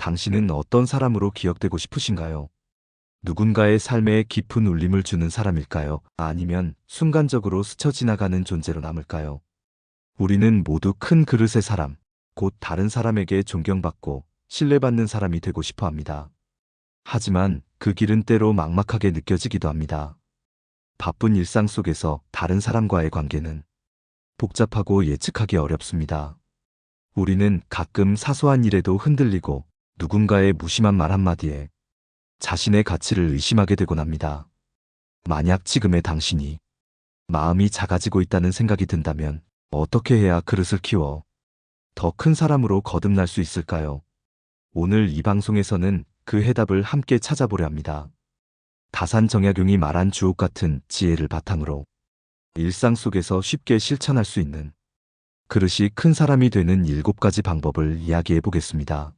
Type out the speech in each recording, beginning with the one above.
당신은 어떤 사람으로 기억되고 싶으신가요? 누군가의 삶에 깊은 울림을 주는 사람일까요? 아니면 순간적으로 스쳐 지나가는 존재로 남을까요? 우리는 모두 큰 그릇의 사람, 곧 다른 사람에게 존경받고 신뢰받는 사람이 되고 싶어 합니다. 하지만 그 길은 때로 막막하게 느껴지기도 합니다. 바쁜 일상 속에서 다른 사람과의 관계는 복잡하고 예측하기 어렵습니다. 우리는 가끔 사소한 일에도 흔들리고 누군가의 무심한 말 한마디에 자신의 가치를 의심하게 되곤 합니다. 만약 지금의 당신이 마음이 작아지고 있다는 생각이 든다면 어떻게 해야 그릇을 키워 더 큰 사람으로 거듭날 수 있을까요? 오늘 이 방송에서는 그 해답을 함께 찾아보려 합니다. 다산 정약용이 말한 주옥 같은 지혜를 바탕으로 일상 속에서 쉽게 실천할 수 있는 그릇이 큰 사람이 되는 7가지 방법을 이야기해 보겠습니다.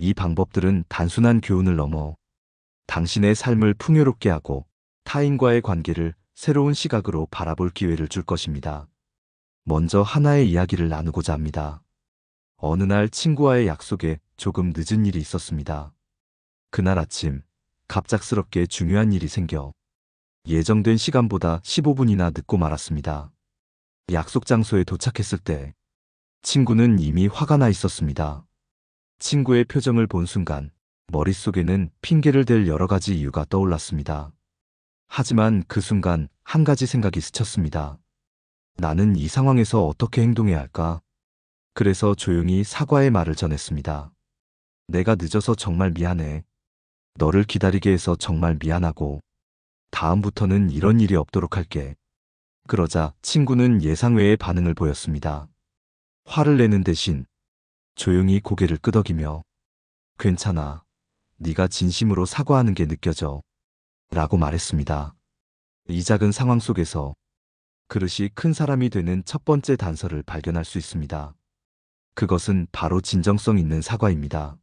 이 방법들은 단순한 교훈을 넘어 당신의 삶을 풍요롭게 하고 타인과의 관계를 새로운 시각으로 바라볼 기회를 줄 것입니다. 먼저 하나의 이야기를 나누고자 합니다. 어느 날 친구와의 약속에 조금 늦은 일이 있었습니다. 그날 아침 갑작스럽게 중요한 일이 생겨 예정된 시간보다 15분이나 늦고 말았습니다. 약속 장소에 도착했을 때 친구는 이미 화가 나 있었습니다. 친구의 표정을 본 순간 머릿속에는 핑계를 댈 여러 가지 이유가 떠올랐습니다. 하지만 그 순간 한 가지 생각이 스쳤습니다. 나는 이 상황에서 어떻게 행동해야 할까? 그래서 조용히 사과의 말을 전했습니다. 내가 늦어서 정말 미안해. 너를 기다리게 해서 정말 미안하고 다음부터는 이런 일이 없도록 할게. 그러자 친구는 예상 외의 반응을 보였습니다. 화를 내는 대신 조용히 고개를 끄덕이며 괜찮아. 네가 진심으로 사과하는 게 느껴져. 라고 말했습니다. 이 작은 상황 속에서 그릇이 큰 사람이 되는 첫 번째 단서를 발견할 수 있습니다. 그것은 바로 진정성 있는 사과입니다.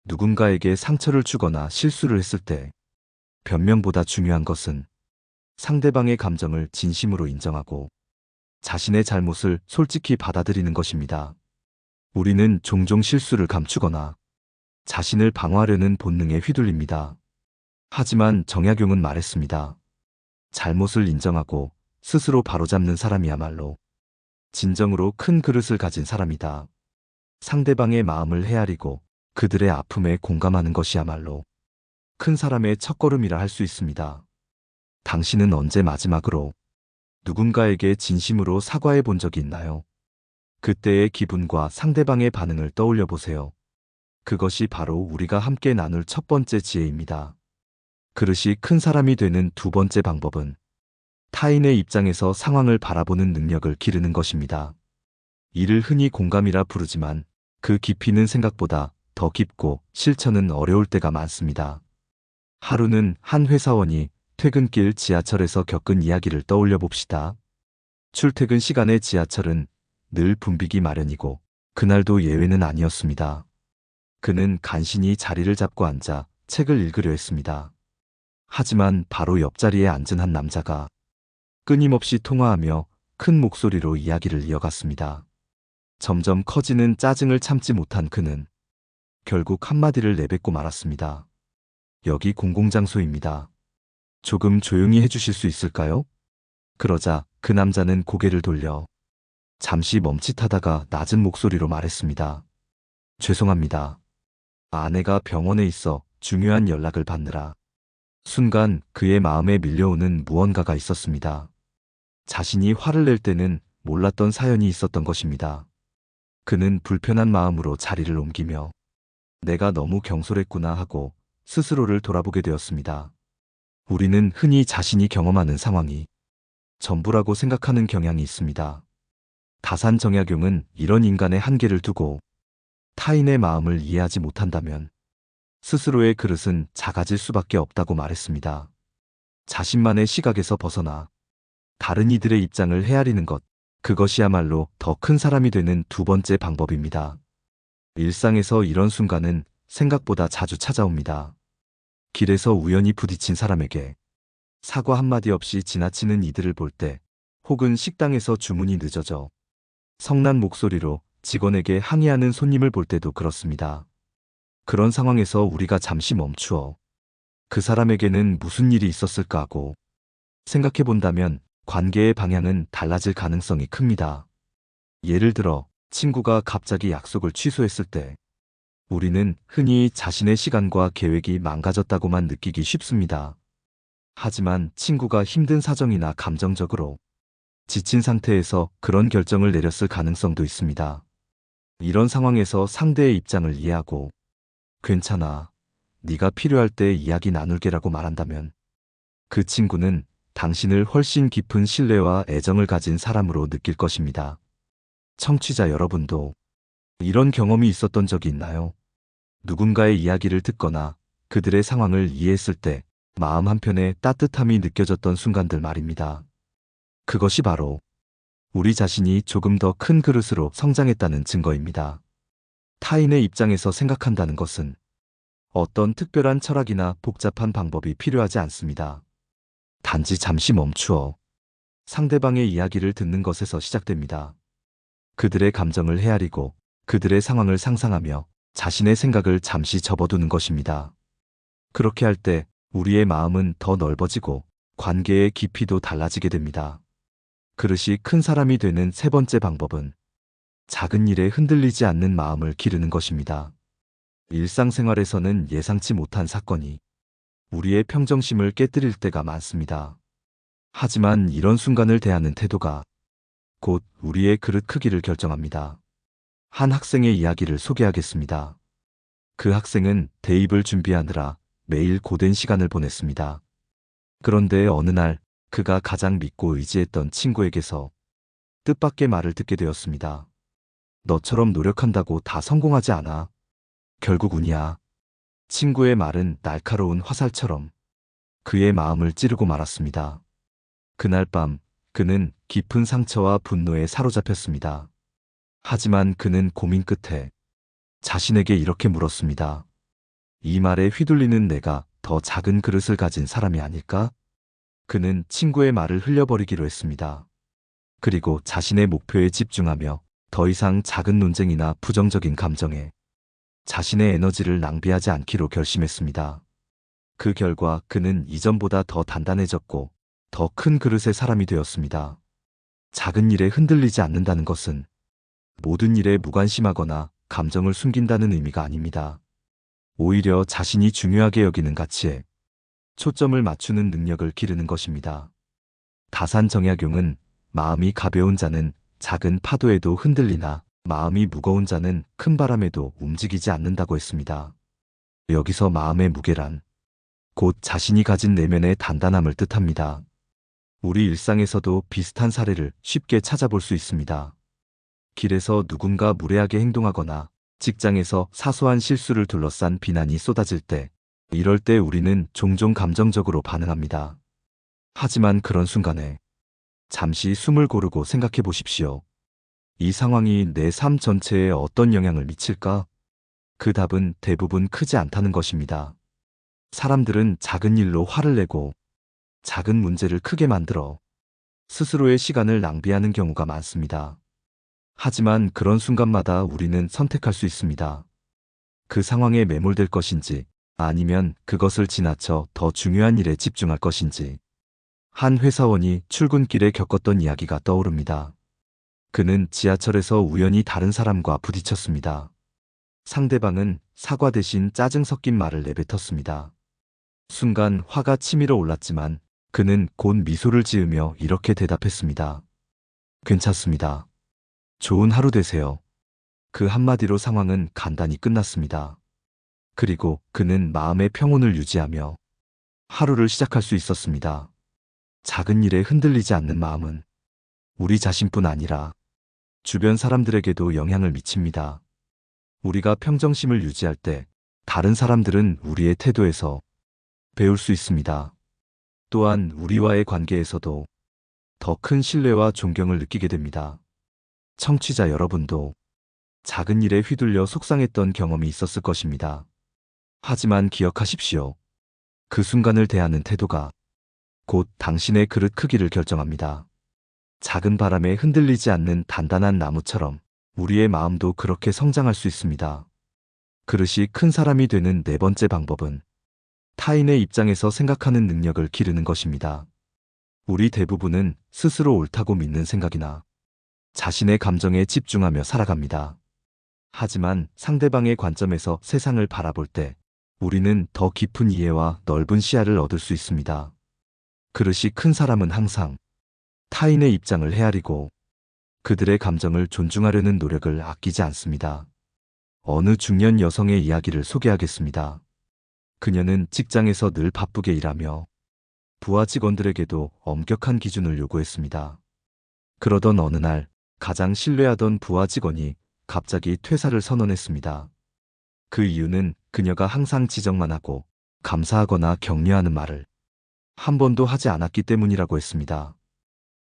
누군가에게 상처를 주거나 실수를 했을 때 변명보다 중요한 것은 상대방의 감정을 진심으로 인정하고 자신의 잘못을 솔직히 받아들이는 것입니다. 우리는 종종 실수를 감추거나 자신을 방어하려는 본능에 휘둘립니다. 하지만 정약용은 말했습니다. 잘못을 인정하고 스스로 바로잡는 사람이야말로 진정으로 큰 그릇을 가진 사람이다. 상대방의 마음을 헤아리고 그들의 아픔에 공감하는 것이야말로 큰 사람의 첫걸음이라 할 수 있습니다. 당신은 언제 마지막으로 누군가에게 진심으로 사과해 본 적이 있나요? 그때의 기분과 상대방의 반응을 떠올려 보세요. 그것이 바로 우리가 함께 나눌 첫 번째 지혜입니다. 그릇이 큰 사람이 되는 두 번째 방법은 타인의 입장에서 상황을 바라보는 능력을 기르는 것입니다. 이를 흔히 공감이라 부르지만 그 깊이는 생각보다 더 깊고 실천은 어려울 때가 많습니다. 하루는 한 회사원이 퇴근길 지하철에서 겪은 이야기를 떠올려 봅시다. 출퇴근 시간의 지하철은 늘 붐비기 마련이고 그날도 예외는 아니었습니다. 그는 간신히 자리를 잡고 앉아 책을 읽으려 했습니다. 하지만 바로 옆자리에 앉은 한 남자가 끊임없이 통화하며 큰 목소리로 이야기를 이어갔습니다. 점점 커지는 짜증을 참지 못한 그는 결국 한마디를 내뱉고 말았습니다. 여기 공공장소입니다. 조금 조용히 해주실 수 있을까요? 그러자 그 남자는 고개를 돌려 잠시 멈칫하다가 낮은 목소리로 말했습니다. 죄송합니다. 아내가 병원에 있어 중요한 연락을 받느라. 순간 그의 마음에 밀려오는 무언가가 있었습니다. 자신이 화를 낼 때는 몰랐던 사연이 있었던 것입니다. 그는 불편한 마음으로 자리를 옮기며 내가 너무 경솔했구나 하고 스스로를 돌아보게 되었습니다. 우리는 흔히 자신이 경험하는 상황이 전부라고 생각하는 경향이 있습니다. 다산 정약용은 이런 인간의 한계를 두고 타인의 마음을 이해하지 못한다면 스스로의 그릇은 작아질 수밖에 없다고 말했습니다. 자신만의 시각에서 벗어나 다른 이들의 입장을 헤아리는 것, 그것이야말로 더 큰 사람이 되는 두 번째 방법입니다. 일상에서 이런 순간은 생각보다 자주 찾아옵니다. 길에서 우연히 부딪힌 사람에게 사과 한마디 없이 지나치는 이들을 볼 때, 혹은 식당에서 주문이 늦어져 성난 목소리로 직원에게 항의하는 손님을 볼 때도 그렇습니다. 그런 상황에서 우리가 잠시 멈추어 그 사람에게는 무슨 일이 있었을까 하고 생각해 본다면 관계의 방향은 달라질 가능성이 큽니다. 예를 들어 친구가 갑자기 약속을 취소했을 때 우리는 흔히 자신의 시간과 계획이 망가졌다고만 느끼기 쉽습니다. 하지만 친구가 힘든 사정이나 감정적으로 지친 상태에서 그런 결정을 내렸을 가능성도 있습니다. 이런 상황에서 상대의 입장을 이해하고 괜찮아, 네가 필요할 때 이야기 나눌게라고 말한다면 그 친구는 당신을 훨씬 깊은 신뢰와 애정을 가진 사람으로 느낄 것입니다. 청취자 여러분도 이런 경험이 있었던 적이 있나요? 누군가의 이야기를 듣거나 그들의 상황을 이해했을 때 마음 한편에 따뜻함이 느껴졌던 순간들 말입니다. 그것이 바로 우리 자신이 조금 더 큰 그릇으로 성장했다는 증거입니다. 타인의 입장에서 생각한다는 것은 어떤 특별한 철학이나 복잡한 방법이 필요하지 않습니다. 단지 잠시 멈추어 상대방의 이야기를 듣는 것에서 시작됩니다. 그들의 감정을 헤아리고 그들의 상황을 상상하며 자신의 생각을 잠시 접어두는 것입니다. 그렇게 할 때 우리의 마음은 더 넓어지고 관계의 깊이도 달라지게 됩니다. 그릇이 큰 사람이 되는 세 번째 방법은 작은 일에 흔들리지 않는 마음을 기르는 것입니다. 일상생활에서는 예상치 못한 사건이 우리의 평정심을 깨뜨릴 때가 많습니다. 하지만 이런 순간을 대하는 태도가 곧 우리의 그릇 크기를 결정합니다. 한 학생의 이야기를 소개하겠습니다. 그 학생은 대입을 준비하느라 매일 고된 시간을 보냈습니다. 그런데 어느 날 그가 가장 믿고 의지했던 친구에게서 뜻밖의 말을 듣게 되었습니다. 너처럼 노력한다고 다 성공하지 않아. 결국 운이야. 친구의 말은 날카로운 화살처럼 그의 마음을 찌르고 말았습니다. 그날 밤 그는 깊은 상처와 분노에 사로잡혔습니다. 하지만 그는 고민 끝에 자신에게 이렇게 물었습니다. 이 말에 휘둘리는 내가 더 작은 그릇을 가진 사람이 아닐까? 그는 친구의 말을 흘려버리기로 했습니다. 그리고 자신의 목표에 집중하며 더 이상 작은 논쟁이나 부정적인 감정에 자신의 에너지를 낭비하지 않기로 결심했습니다. 그 결과 그는 이전보다 더 단단해졌고 더 큰 그릇의 사람이 되었습니다. 작은 일에 흔들리지 않는다는 것은 모든 일에 무관심하거나 감정을 숨긴다는 의미가 아닙니다. 오히려 자신이 중요하게 여기는 가치에 초점을 맞추는 능력을 기르는 것입니다. 다산정약용은 마음이 가벼운 자는 작은 파도에도 흔들리나 마음이 무거운 자는 큰 바람에도 움직이지 않는다고 했습니다. 여기서 마음의 무게란 곧 자신이 가진 내면의 단단함을 뜻합니다. 우리 일상에서도 비슷한 사례를 쉽게 찾아볼 수 있습니다. 길에서 누군가 무례하게 행동하거나 직장에서 사소한 실수를 둘러싼 비난이 쏟아질 때, 이럴 때 우리는 종종 감정적으로 반응합니다. 하지만 그런 순간에 잠시 숨을 고르고 생각해 보십시오. 이 상황이 내 삶 전체에 어떤 영향을 미칠까? 그 답은 대부분 크지 않다는 것입니다. 사람들은 작은 일로 화를 내고 작은 문제를 크게 만들어 스스로의 시간을 낭비하는 경우가 많습니다. 하지만 그런 순간마다 우리는 선택할 수 있습니다. 그 상황에 매몰될 것인지 아니면 그것을 지나쳐 더 중요한 일에 집중할 것인지. 한 회사원이 출근길에 겪었던 이야기가 떠오릅니다. 그는 지하철에서 우연히 다른 사람과 부딪혔습니다. 상대방은 사과 대신 짜증 섞인 말을 내뱉었습니다. 순간 화가 치밀어 올랐지만 그는 곧 미소를 지으며 이렇게 대답했습니다. 괜찮습니다. 좋은 하루 되세요. 그 한마디로 상황은 간단히 끝났습니다. 그리고 그는 마음의 평온을 유지하며 하루를 시작할 수 있었습니다. 작은 일에 흔들리지 않는 마음은 우리 자신뿐 아니라 주변 사람들에게도 영향을 미칩니다. 우리가 평정심을 유지할 때 다른 사람들은 우리의 태도에서 배울 수 있습니다. 또한 우리와의 관계에서도 더 큰 신뢰와 존경을 느끼게 됩니다. 청취자 여러분도 작은 일에 휘둘려 속상했던 경험이 있었을 것입니다. 하지만 기억하십시오. 그 순간을 대하는 태도가 곧 당신의 그릇 크기를 결정합니다. 작은 바람에 흔들리지 않는 단단한 나무처럼 우리의 마음도 그렇게 성장할 수 있습니다. 그릇이 큰 사람이 되는 네 번째 방법은 타인의 입장에서 생각하는 능력을 기르는 것입니다. 우리 대부분은 스스로 옳다고 믿는 생각이나 자신의 감정에 집중하며 살아갑니다. 하지만 상대방의 관점에서 세상을 바라볼 때 우리는 더 깊은 이해와 넓은 시야를 얻을 수 있습니다. 그릇이 큰 사람은 항상 타인의 입장을 헤아리고 그들의 감정을 존중하려는 노력을 아끼지 않습니다. 어느 중년 여성의 이야기를 소개하겠습니다. 그녀는 직장에서 늘 바쁘게 일하며 부하 직원들에게도 엄격한 기준을 요구했습니다. 그러던 어느 날 가장 신뢰하던 부하 직원이 갑자기 퇴사를 선언했습니다. 그 이유는 그녀가 항상 지적만 하고 감사하거나 격려하는 말을 한 번도 하지 않았기 때문이라고 했습니다.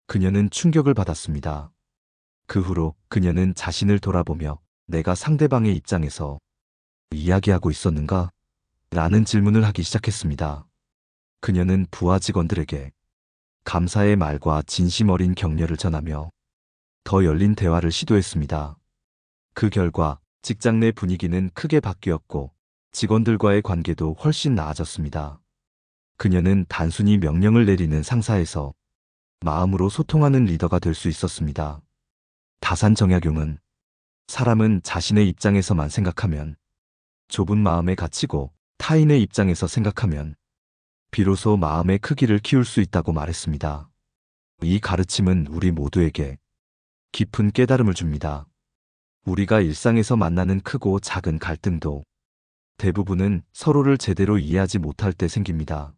그녀는 충격을 받았습니다. 그 후로 그녀는 자신을 돌아보며 내가 상대방의 입장에서 이야기하고 있었는가? 라는 질문을 하기 시작했습니다. 그녀는 부하 직원들에게 감사의 말과 진심 어린 격려를 전하며 더 열린 대화를 시도했습니다. 그 결과 직장 내 분위기는 크게 바뀌었고 직원들과의 관계도 훨씬 나아졌습니다. 그녀는 단순히 명령을 내리는 상사에서 마음으로 소통하는 리더가 될 수 있었습니다. 다산정약용은 사람은 자신의 입장에서만 생각하면 좁은 마음에 갇히고 타인의 입장에서 생각하면 비로소 마음의 크기를 키울 수 있다고 말했습니다. 이 가르침은 우리 모두에게 깊은 깨달음을 줍니다. 우리가 일상에서 만나는 크고 작은 갈등도 대부분은 서로를 제대로 이해하지 못할 때 생깁니다.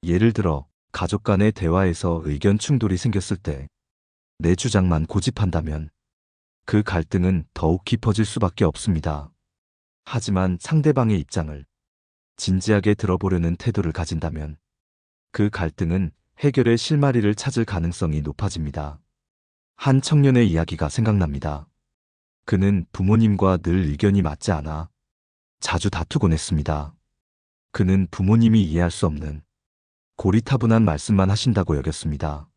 예를 들어 가족 간의 대화에서 의견 충돌이 생겼을 때 내 주장만 고집한다면 그 갈등은 더욱 깊어질 수밖에 없습니다. 하지만 상대방의 입장을 진지하게 들어보려는 태도를 가진다면 그 갈등은 해결의 실마리를 찾을 가능성이 높아집니다. 한 청년의 이야기가 생각납니다. 그는 부모님과 늘 의견이 맞지 않아 자주 다투곤 했습니다. 그는 부모님이 이해할 수 없는 고리타분한 말씀만 하신다고 여겼습니다.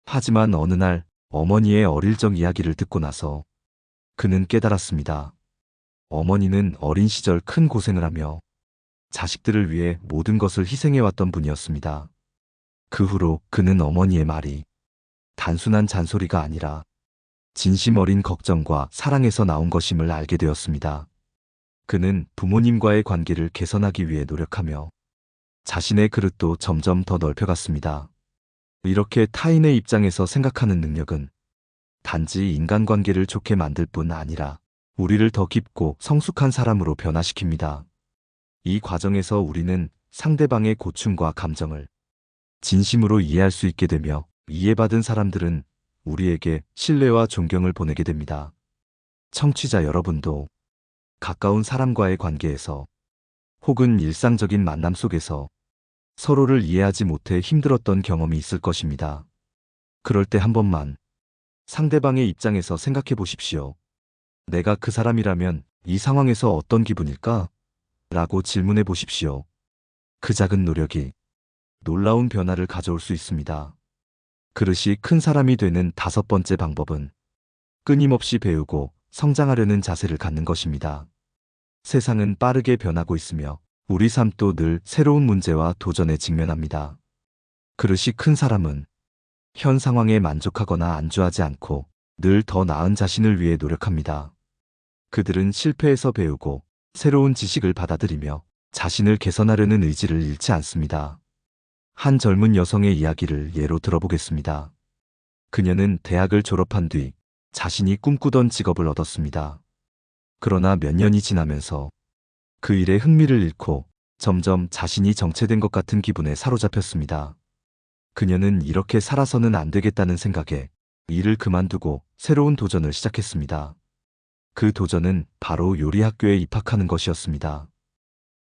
하지만 어느 날 어머니의 어릴 적 이야기를 듣고 나서 그는 깨달았습니다. 어머니는 어린 시절 큰 고생을 하며 자식들을 위해 모든 것을 희생해왔던 분이었습니다. 그 후로 그는 어머니의 말이 단순한 잔소리가 아니라 진심 어린 걱정과 사랑에서 나온 것임을 알게 되었습니다. 그는 부모님과의 관계를 개선하기 위해 노력하며 자신의 그릇도 점점 더 넓혀갔습니다. 이렇게 타인의 입장에서 생각하는 능력은 단지 인간관계를 좋게 만들 뿐 아니라 우리를 더 깊고 성숙한 사람으로 변화시킵니다. 이 과정에서 우리는 상대방의 고충과 감정을 진심으로 이해할 수 있게 되며 이해받은 사람들은 우리에게 신뢰와 존경을 보내게 됩니다. 청취자 여러분도 가까운 사람과의 관계에서 혹은 일상적인 만남 속에서 서로를 이해하지 못해 힘들었던 경험이 있을 것입니다. 그럴 때 한 번만 상대방의 입장에서 생각해 보십시오. 내가 그 사람이라면 이 상황에서 어떤 기분일까? 라고 질문해 보십시오. 그 작은 노력이 놀라운 변화를 가져올 수 있습니다. 그릇이 큰 사람이 되는 다섯 번째 방법은 끊임없이 배우고 성장하려는 자세를 갖는 것입니다. 세상은 빠르게 변하고 있으며 우리 삶도 늘 새로운 문제와 도전에 직면합니다. 그릇이 큰 사람은 현 상황에 만족하거나 안주하지 않고 늘 더 나은 자신을 위해 노력합니다. 그들은 실패에서 배우고 새로운 지식을 받아들이며 자신을 개선하려는 의지를 잃지 않습니다. 한 젊은 여성의 이야기를 예로 들어보겠습니다. 그녀는 대학을 졸업한 뒤 자신이 꿈꾸던 직업을 얻었습니다. 그러나 몇 년이 지나면서 그 일에 흥미를 잃고 점점 자신이 정체된 것 같은 기분에 사로잡혔습니다. 그녀는 이렇게 살아서는 안 되겠다는 생각에 일을 그만두고 새로운 도전을 시작했습니다. 그 도전은 바로 요리학교에 입학하는 것이었습니다.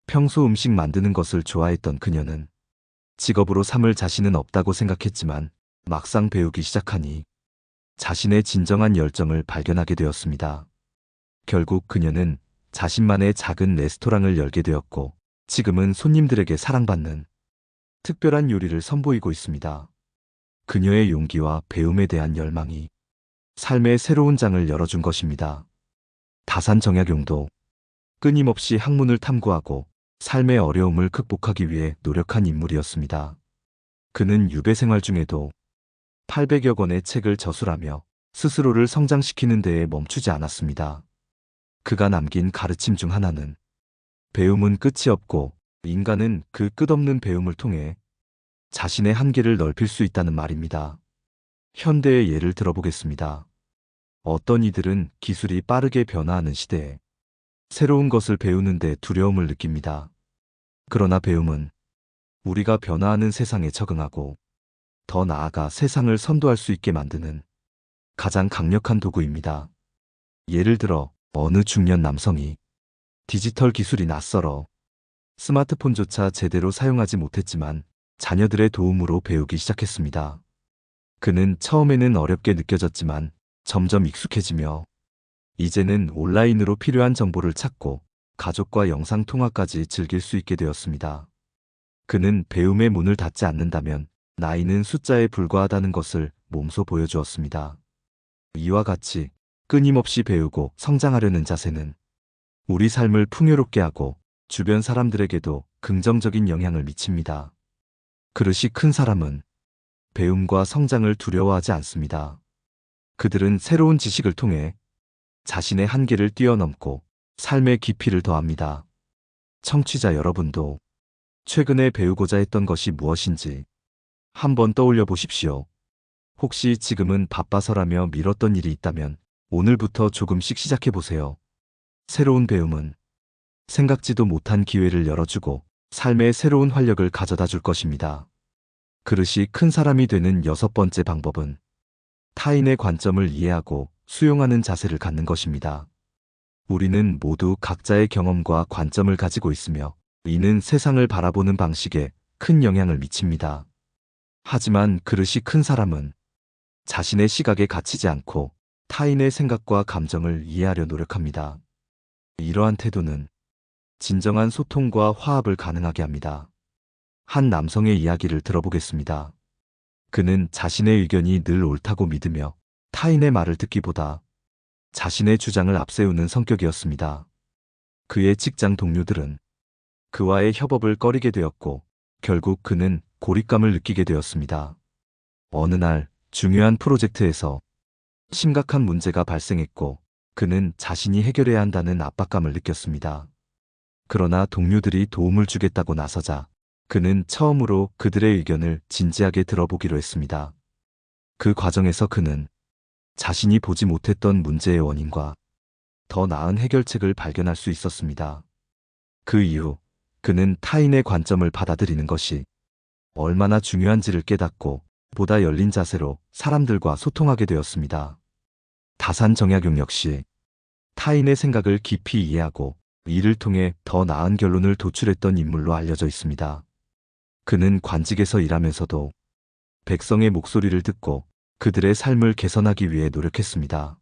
평소 음식 만드는 것을 좋아했던 그녀는 직업으로 삼을 자신은 없다고 생각했지만 막상 배우기 시작하니 자신의 진정한 열정을 발견하게 되었습니다. 결국 그녀는 자신만의 작은 레스토랑을 열게 되었고 지금은 손님들에게 사랑받는 특별한 요리를 선보이고 있습니다. 그녀의 용기와 배움에 대한 열망이 삶의 새로운 장을 열어준 것입니다. 다산정약용도 끊임없이 학문을 탐구하고 삶의 어려움을 극복하기 위해 노력한 인물이었습니다. 그는 유배 생활 중에도 800여 권의 책을 저술하며 스스로를 성장시키는 데에 멈추지 않았습니다. 그가 남긴 가르침 중 하나는 배움은 끝이 없고 인간은 그 끝없는 배움을 통해 자신의 한계를 넓힐 수 있다는 말입니다. 현대의 예를 들어보겠습니다. 어떤 이들은 기술이 빠르게 변화하는 시대에 새로운 것을 배우는데 두려움을 느낍니다. 그러나 배움은 우리가 변화하는 세상에 적응하고 더 나아가 세상을 선도할 수 있게 만드는 가장 강력한 도구입니다. 예를 들어 어느 중년 남성이 디지털 기술이 낯설어 스마트폰조차 제대로 사용하지 못했지만 자녀들의 도움으로 배우기 시작했습니다. 그는 처음에는 어렵게 느껴졌지만 점점 익숙해지며 이제는 온라인으로 필요한 정보를 찾고 가족과 영상통화까지 즐길 수 있게 되었습니다. 그는 배움의 문을 닫지 않는다면 나이는 숫자에 불과하다는 것을 몸소 보여주었습니다. 이와 같이 끊임없이 배우고 성장하려는 자세는 우리 삶을 풍요롭게 하고 주변 사람들에게도 긍정적인 영향을 미칩니다. 그릇이 큰 사람은 배움과 성장을 두려워하지 않습니다. 그들은 새로운 지식을 통해 자신의 한계를 뛰어넘고 삶의 깊이를 더합니다. 청취자 여러분도 최근에 배우고자 했던 것이 무엇인지 한번 떠올려 보십시오. 혹시 지금은 바빠서라며 미뤘던 일이 있다면 오늘부터 조금씩 시작해 보세요. 새로운 배움은 생각지도 못한 기회를 열어주고 삶의 새로운 활력을 가져다 줄 것입니다. 그릇이 큰 사람이 되는 6번째 방법은 타인의 관점을 이해하고 수용하는 자세를 갖는 것입니다. 우리는 모두 각자의 경험과 관점을 가지고 있으며 이는 세상을 바라보는 방식에 큰 영향을 미칩니다. 하지만 그릇이 큰 사람은 자신의 시각에 갇히지 않고 타인의 생각과 감정을 이해하려 노력합니다. 이러한 태도는 진정한 소통과 화합을 가능하게 합니다. 한 남성의 이야기를 들어보겠습니다. 그는 자신의 의견이 늘 옳다고 믿으며 타인의 말을 듣기보다 자신의 주장을 앞세우는 성격이었습니다. 그의 직장 동료들은 그와의 협업을 꺼리게 되었고 결국 그는 고립감을 느끼게 되었습니다. 어느 날 중요한 프로젝트에서 심각한 문제가 발생했고 그는 자신이 해결해야 한다는 압박감을 느꼈습니다. 그러나 동료들이 도움을 주겠다고 나서자 그는 처음으로 그들의 의견을 진지하게 들어보기로 했습니다. 그 과정에서 그는 자신이 보지 못했던 문제의 원인과 더 나은 해결책을 발견할 수 있었습니다. 그 이후 그는 타인의 관점을 받아들이는 것이 얼마나 중요한지를 깨닫고 보다 열린 자세로 사람들과 소통하게 되었습니다. 다산 정약용 역시 타인의 생각을 깊이 이해하고 이를 통해 더 나은 결론을 도출했던 인물로 알려져 있습니다. 그는 관직에서 일하면서도 백성의 목소리를 듣고 그들의 삶을 개선하기 위해 노력했습니다.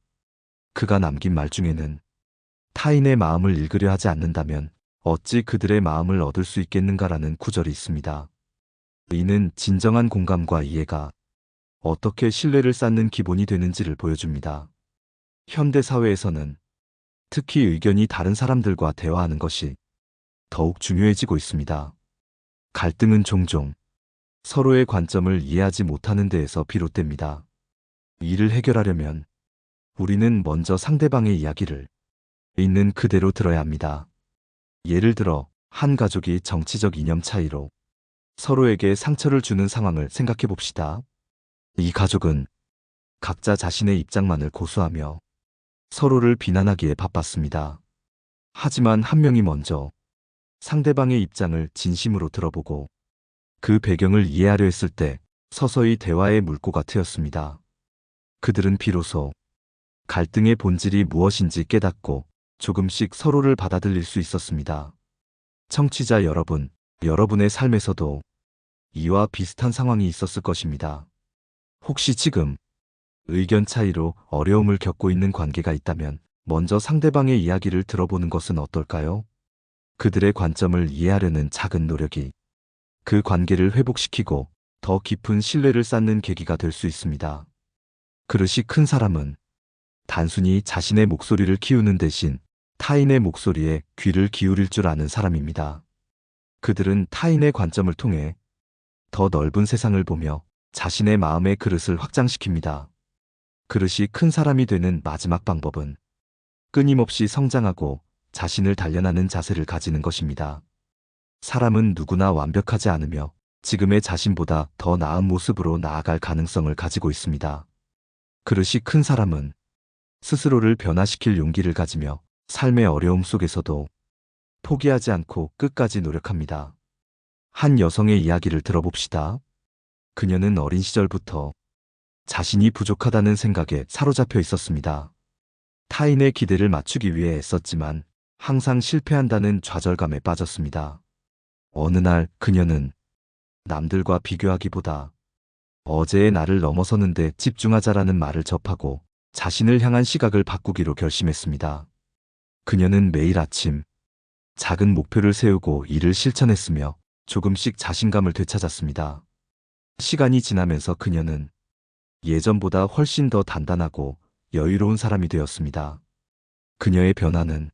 그가 남긴 말 중에는 타인의 마음을 읽으려 하지 않는다면 어찌 그들의 마음을 얻을 수 있겠는가라는 구절이 있습니다. 이는 진정한 공감과 이해가 어떻게 신뢰를 쌓는 기본이 되는지를 보여줍니다. 현대 사회에서는 특히 의견이 다른 사람들과 대화하는 것이 더욱 중요해지고 있습니다. 갈등은 종종 서로의 관점을 이해하지 못하는 데에서 비롯됩니다. 이를 해결하려면 우리는 먼저 상대방의 이야기를 있는 그대로 들어야 합니다. 예를 들어 한 가족이 정치적 이념 차이로 서로에게 상처를 주는 상황을 생각해 봅시다. 이 가족은 각자 자신의 입장만을 고수하며 서로를 비난하기에 바빴습니다. 하지만 한 명이 먼저 상대방의 입장을 진심으로 들어보고 그 배경을 이해하려 했을 때 서서히 대화의 물꼬가 트였습니다. 그들은 비로소 갈등의 본질이 무엇인지 깨닫고 조금씩 서로를 받아들일 수 있었습니다. 청취자 여러분, 여러분의 삶에서도 이와 비슷한 상황이 있었을 것입니다. 혹시 지금 의견 차이로 어려움을 겪고 있는 관계가 있다면 먼저 상대방의 이야기를 들어보는 것은 어떨까요? 그들의 관점을 이해하려는 작은 노력이 그 관계를 회복시키고 더 깊은 신뢰를 쌓는 계기가 될 수 있습니다. 그릇이 큰 사람은 단순히 자신의 목소리를 키우는 대신 타인의 목소리에 귀를 기울일 줄 아는 사람입니다. 그들은 타인의 관점을 통해 더 넓은 세상을 보며 자신의 마음의 그릇을 확장시킵니다. 그릇이 큰 사람이 되는 마지막 방법은 끊임없이 성장하고 자신을 단련하는 자세를 가지는 것입니다. 사람은 누구나 완벽하지 않으며 지금의 자신보다 더 나은 모습으로 나아갈 가능성을 가지고 있습니다. 그릇이 큰 사람은 스스로를 변화시킬 용기를 가지며 삶의 어려움 속에서도 포기하지 않고 끝까지 노력합니다. 한 여성의 이야기를 들어봅시다. 그녀는 어린 시절부터 자신이 부족하다는 생각에 사로잡혀 있었습니다. 타인의 기대를 맞추기 위해 애썼지만 항상 실패한다는 좌절감에 빠졌습니다. 어느 날 그녀는 남들과 비교하기보다 어제의 나를 넘어서는데 집중하자라는 말을 접하고 자신을 향한 시각을 바꾸기로 결심했습니다. 그녀는 매일 아침 작은 목표를 세우고 이를 실천했으며 조금씩 자신감을 되찾았습니다. 시간이 지나면서 그녀는 예전보다 훨씬 더 단단하고 여유로운 사람이 되었습니다. 그녀의 변화는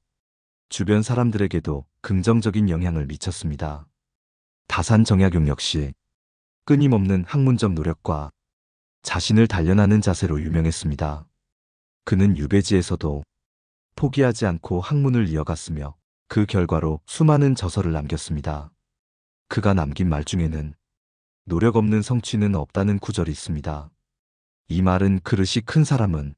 주변 사람들에게도 긍정적인 영향을 미쳤습니다. 다산 정약용 역시 끊임없는 학문적 노력과 자신을 단련하는 자세로 유명했습니다. 그는 유배지에서도 포기하지 않고 학문을 이어갔으며 그 결과로 수많은 저서를 남겼습니다. 그가 남긴 말 중에는 노력 없는 성취는 없다는 구절이 있습니다. 이 말은 그릇이 큰 사람은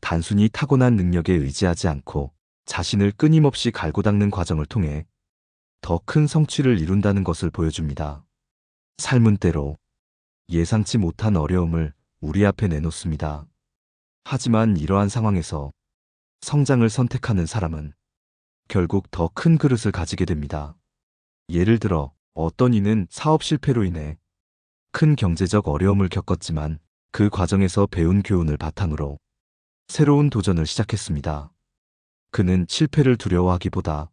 단순히 타고난 능력에 의지하지 않고 자신을 끊임없이 갈고 닦는 과정을 통해 더 큰 성취를 이룬다는 것을 보여줍니다. 삶은 때로 예상치 못한 어려움을 우리 앞에 내놓습니다. 하지만 이러한 상황에서 성장을 선택하는 사람은 결국 더 큰 그릇을 가지게 됩니다. 예를 들어 어떤 이는 사업 실패로 인해 큰 경제적 어려움을 겪었지만 그 과정에서 배운 교훈을 바탕으로 새로운 도전을 시작했습니다. 그는 실패를 두려워하기보다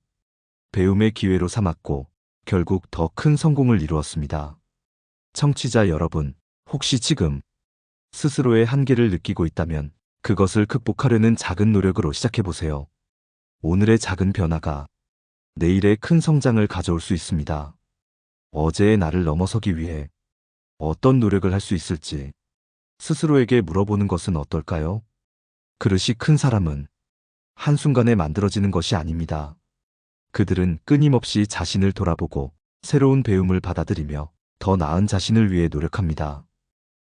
배움의 기회로 삼았고 결국 더 큰 성공을 이루었습니다. 청취자 여러분, 혹시 지금 스스로의 한계를 느끼고 있다면 그것을 극복하려는 작은 노력으로 시작해보세요. 오늘의 작은 변화가 내일의 큰 성장을 가져올 수 있습니다. 어제의 나를 넘어서기 위해 어떤 노력을 할 수 있을지 스스로에게 물어보는 것은 어떨까요? 그릇이 큰 사람은 한순간에 만들어지는 것이 아닙니다. 그들은 끊임없이 자신을 돌아보고 새로운 배움을 받아들이며 더 나은 자신을 위해 노력합니다.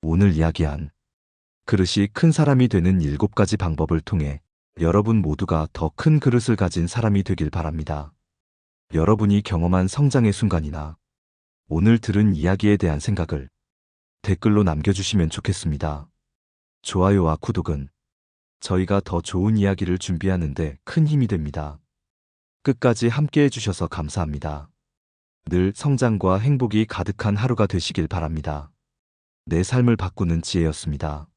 오늘 이야기한 그릇이 큰 사람이 되는 7가지 방법을 통해 여러분 모두가 더 큰 그릇을 가진 사람이 되길 바랍니다. 여러분이 경험한 성장의 순간이나 오늘 들은 이야기에 대한 생각을 댓글로 남겨주시면 좋겠습니다. 좋아요와 구독은 저희가 더 좋은 이야기를 준비하는 데 큰 힘이 됩니다. 끝까지 함께 해주셔서 감사합니다. 늘 성장과 행복이 가득한 하루가 되시길 바랍니다. 내 삶을 바꾸는 지혜였습니다.